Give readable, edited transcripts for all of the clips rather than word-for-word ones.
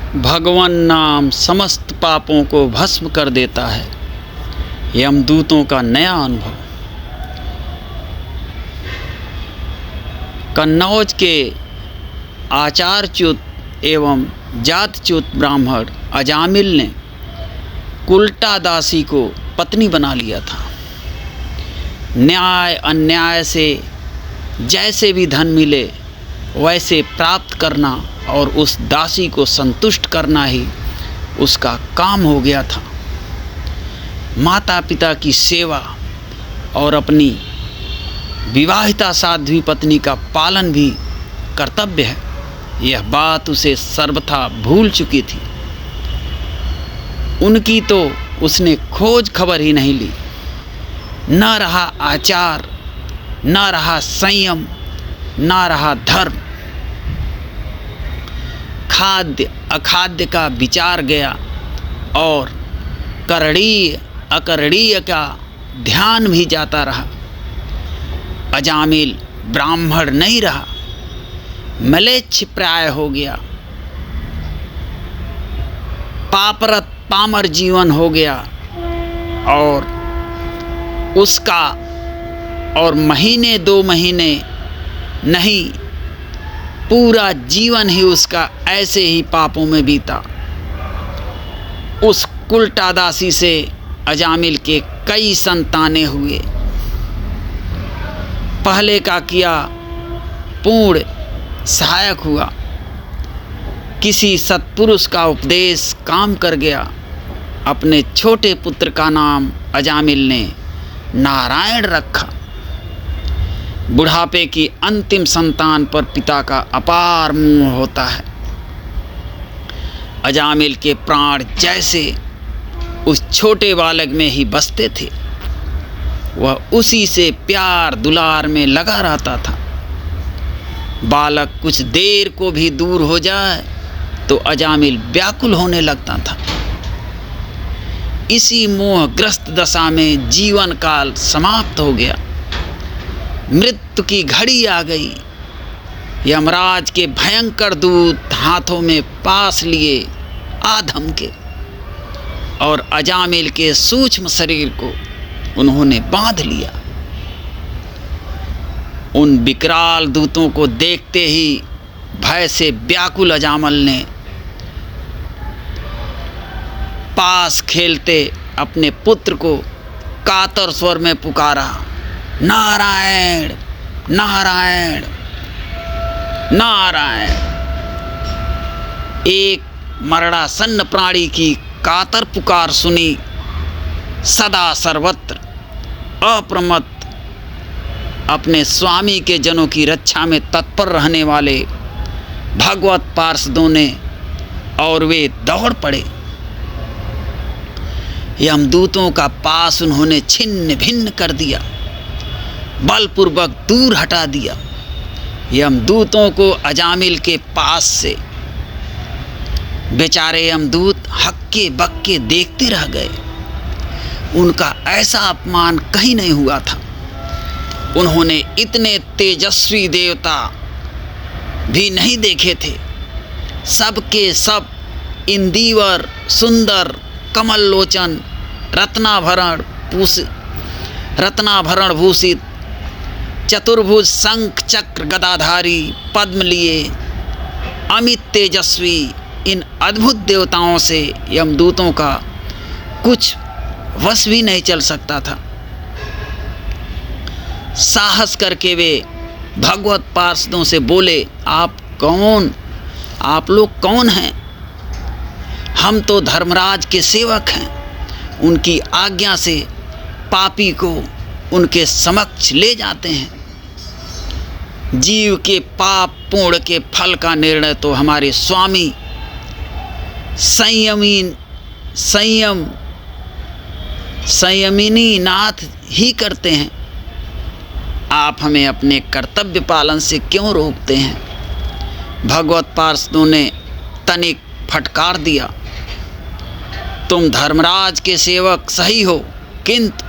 भगवान नाम समस्त पापों को भस्म कर देता है। यमदूतों का नया अनुभव। कन्नौज के आचार्यच्युत एवं जातच्युत ब्राह्मण अजामिल ने कुलटा दासी को पत्नी बना लिया था। न्याय अन्याय से जैसे भी धन मिले वैसे प्राप्त करना और उस दासी को संतुष्ट करना ही उसका काम हो गया था। माता पिता की सेवा और अपनी विवाहिता साध्वी पत्नी का पालन भी कर्तव्य है, यह बात उसे सर्वथा भूल चुकी थी। उनकी तो उसने खोज खबर ही नहीं ली। न रहा आचार, न रहा संयम, न रहा धर्म। खाद्य अखाद्य का विचार गया और करणीय अकरणीय का ध्यान भी जाता रहा। अजामिल ब्राह्मण नहीं रहा, म्लेच्छ प्राय हो गया। पापरत पामर जीवन हो गया और उसका और महीने 2 महीने नहीं, पूरा जीवन ही उसका ऐसे ही पापों में बीता। उस कुलटा दासी से अजामिल के कई संतानें हुए। पहले का किया पूर्ण सहायक हुआ। किसी सत्पुरुष का उपदेश काम कर गया। अपने छोटे पुत्र का नाम अजामिल ने नारायण रखा। बुढ़ापे की अंतिम संतान पर पिता का अपार मोह होता है। अजामिल के प्राण जैसे उस छोटे बालक में ही बसते थे। वह उसी से प्यार दुलार में लगा रहता था। बालक कुछ देर को भी दूर हो जाए तो अजामिल व्याकुल होने लगता था। इसी मोहग्रस्त दशा में जीवन काल समाप्त हो गया। मृत्यु की घड़ी आ गई। यमराज के भयंकर दूत हाथों में पास लिए आधम के और अजामिल के सूक्ष्म शरीर को उन्होंने बांध लिया। उन विकराल दूतों को देखते ही भय से व्याकुल अजामिल ने पास खेलते अपने पुत्र को कातर स्वर में पुकारा, नारायण नारायण नारायण। एक मरणासन्न प्राणी की कातर पुकार सुनी। सदा सर्वत्र अप्रमत्त अपने स्वामी के जनों की रक्षा में तत्पर रहने वाले भगवत पार्षदों ने और वे दौड़ पड़े। यमदूतों का पास उन्होंने छिन्न भिन्न कर दिया, बलपूर्वक दूर हटा दिया। यमदूतों को अजामिल के पास से बेचारे यमदूत हक्के बक्के देखते रह गए। उनका ऐसा अपमान कहीं नहीं हुआ था। उन्होंने इतने तेजस्वी देवता भी नहीं देखे थे। सबके सब इंदिवर, सुंदर, कमल लोचन, रत्नाभरण भूषित, चतुर्भुज, शंख चक्र गदाधारी, पद्म लिए, अमित तेजस्वी इन अद्भुत देवताओं से यमदूतों का कुछ वश भी नहीं चल सकता था। साहस करके वे भगवत पार्षदों से बोले, आप लोग कौन हैं? हम तो धर्मराज के सेवक हैं। उनकी आज्ञा से पापी को उनके समक्ष ले जाते हैं। जीव के पाप पुण्य के फल का निर्णय तो हमारे स्वामी संयमिनी नाथ ही करते हैं। आप हमें अपने कर्तव्य पालन से क्यों रोकते हैं? भगवत पार्षदों ने तनिक फटकार दिया, तुम धर्मराज के सेवक सही हो, किंतु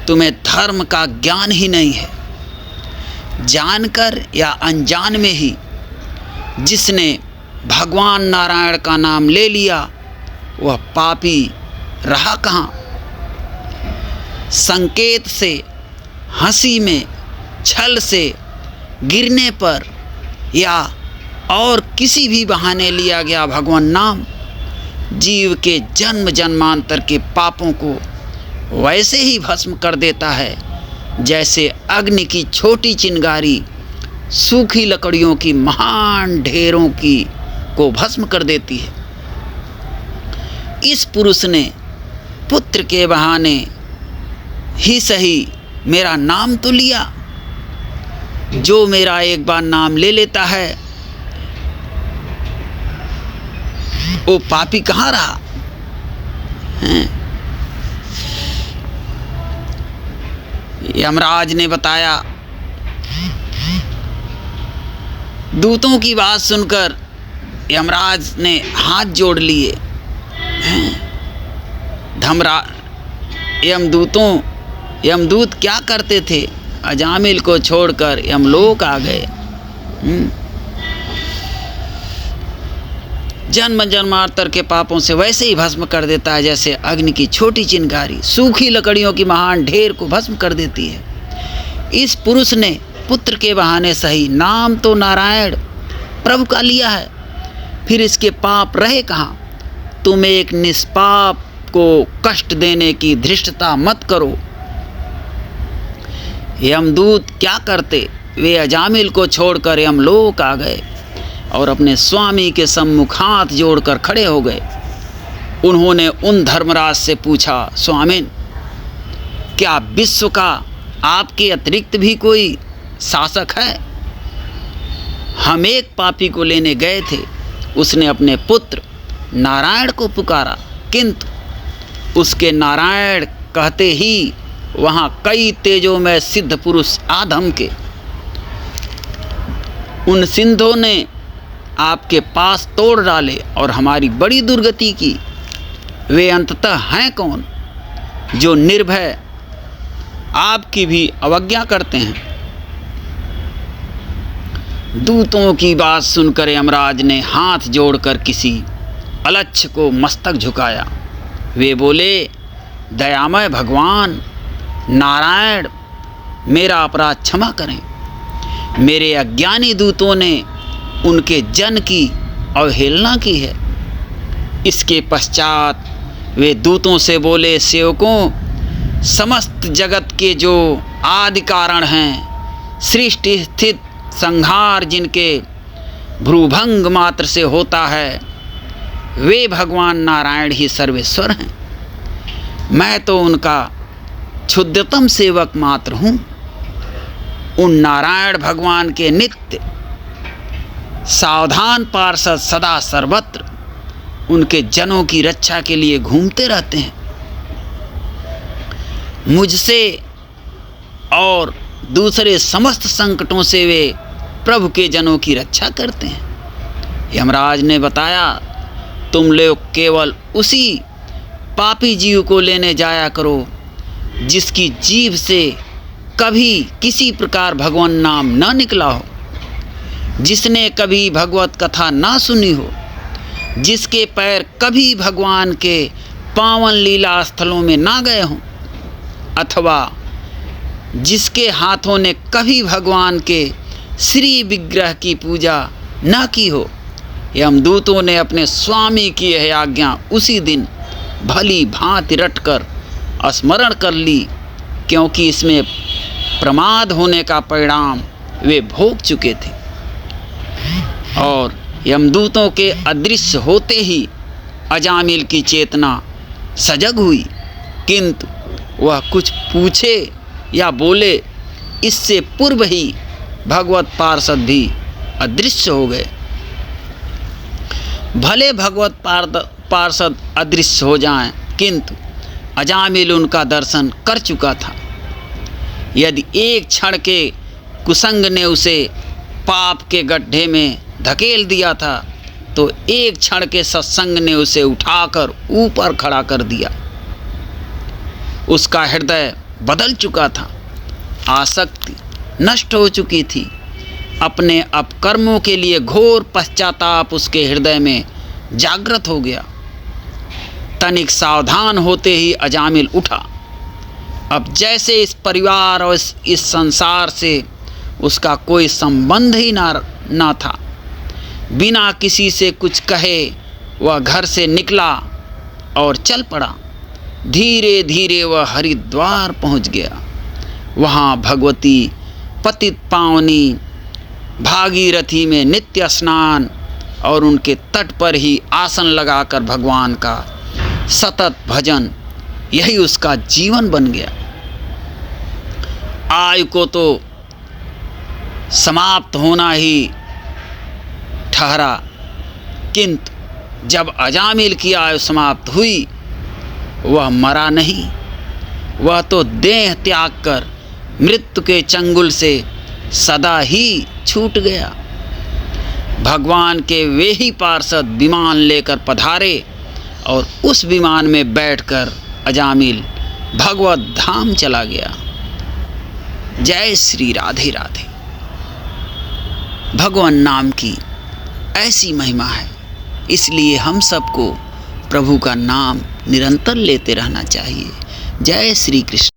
तुम्हें धर्म का ज्ञान ही नहीं है। जानकर या अनजान में ही जिसने भगवान नारायण का नाम ले लिया, वह पापी रहा कहाँ। संकेत से, हंसी में, छल से, गिरने पर या और किसी भी बहाने लिया गया भगवान नाम जीव के जन्म जन्मांतर के पापों को वैसे ही भस्म कर देता है जैसे अग्नि की छोटी चिंगारी सूखी लकड़ियों की महान ढेरों को भस्म कर देती है। इस पुरुष ने पुत्र के बहाने ही सही मेरा नाम तो लिया। जो मेरा एक बार नाम ले लेता है वो पापी कहाँ रहा है? यमराज ने बताया। दूतों की बात सुनकर यमराज ने हाथ जोड़ लिए। यमदूत क्या करते थे? अजामिल को छोड़कर यमलोक आ गए। जन्म जन्मांतर के पापों से वैसे ही भस्म कर देता है जैसे अग्नि की छोटी चिंगारी सूखी लकड़ियों की महान ढेर को भस्म कर देती है। इस पुरुष ने पुत्र के बहाने सही नाम तो नारायण प्रभु का लिया है, फिर इसके पाप रहे कहाँ। तुम एक निष्पाप को कष्ट देने की धृष्टता मत करो। यमदूत क्या करते? वे अजामिल को छोड़कर यमलोक आ गए और अपने स्वामी के सम्मुख हाथ जोड़कर खड़े हो गए। उन्होंने उन धर्मराज से पूछा, स्वामिन, क्या विश्व का आपके अतिरिक्त भी कोई शासक है? हम एक पापी को लेने गए थे, उसने अपने पुत्र नारायण को पुकारा, किंतु उसके नारायण कहते ही वहाँ कई तेजों में सिद्ध पुरुष आधम के उन सिंधों ने आपके पास तोड़ डाले और हमारी बड़ी दुर्गति की। वे अंततः हैं कौन जो निर्भय आपकी भी अवज्ञा करते हैं? दूतों की बात सुनकर यमराज ने हाथ जोड़कर किसी अलच्छ को मस्तक झुकाया। वे बोले, दयामय भगवान नारायण, मेरा अपराध क्षमा करें। मेरे अज्ञानी दूतों ने उनके जन की अवहेलना की है। इसके पश्चात वे दूतों से बोले, सेवकों, समस्त जगत के जो आदि कारण हैं, सृष्टि स्थित संहार जिनके भ्रूभंग मात्र से होता है, वे भगवान नारायण ही सर्वेश्वर हैं। मैं तो उनका क्षुद्रतम सेवक मात्र हूँ। उन नारायण भगवान के नित्य सावधान पार्षद सदा सर्वत्र उनके जनों की रक्षा के लिए घूमते रहते हैं। मुझसे और दूसरे समस्त संकटों से वे प्रभु के जनों की रक्षा करते हैं। यमराज ने बताया, तुम लोग केवल उसी पापी जीव को लेने जाया करो जिसकी जीभ से कभी किसी प्रकार भगवान नाम न निकला हो, जिसने कभी भगवत कथा ना सुनी हो, जिसके पैर कभी भगवान के पावन लीला स्थलों में ना गए हों, अथवा जिसके हाथों ने कभी भगवान के श्री विग्रह की पूजा न की हो। यमदूतों ने अपने स्वामी की यह आज्ञा उसी दिन भली भांति रटकर स्मरण कर ली, क्योंकि इसमें प्रमाद होने का परिणाम वे भोग चुके थे। और यमदूतों के अदृश्य होते ही अजामिल की चेतना सजग हुई, किंतु वह कुछ पूछे या बोले इससे पूर्व ही भगवत पार्षद भी अदृश्य हो गए। भले भगवत पार्षद अदृश्य हो जाएं, किंतु अजामिल उनका दर्शन कर चुका था। यदि एक क्षण के कुसंग ने उसे पाप के गड्ढे में धकेल दिया था, तो एक क्षण के सत्संग ने उसे उठाकर ऊपर खड़ा कर दिया। उसका हृदय बदल चुका था, आसक्ति नष्ट हो चुकी थी। अपने अपकर्मों के लिए घोर पश्चाताप उसके हृदय में जागृत हो गया। तनिक सावधान होते ही अजामिल उठा। अब जैसे इस परिवार और इस संसार से उसका कोई संबंध ही ना था। बिना किसी से कुछ कहे वह घर से निकला और चल पड़ा। धीरे धीरे वह हरिद्वार पहुंच गया। वहाँ भगवती पतित पावनी भागीरथी में नित्य स्नान और उनके तट पर ही आसन लगाकर भगवान का सतत भजन, यही उसका जीवन बन गया। आयु को तो समाप्त होना ही ठहरा, किंतु जब अजामिल की आयु समाप्त हुई वह मरा नहीं। वह तो देह त्याग कर मृत्यु के चंगुल से सदा ही छूट गया। भगवान के वे ही पार्षद विमान लेकर पधारे और उस विमान में बैठकर अजामिल भगवत धाम चला गया। जय श्री राधे राधे। भगवान नाम की ऐसी महिमा है, इसलिए हम सबको प्रभु का नाम निरंतर लेते रहना चाहिए। जय श्री कृष्ण।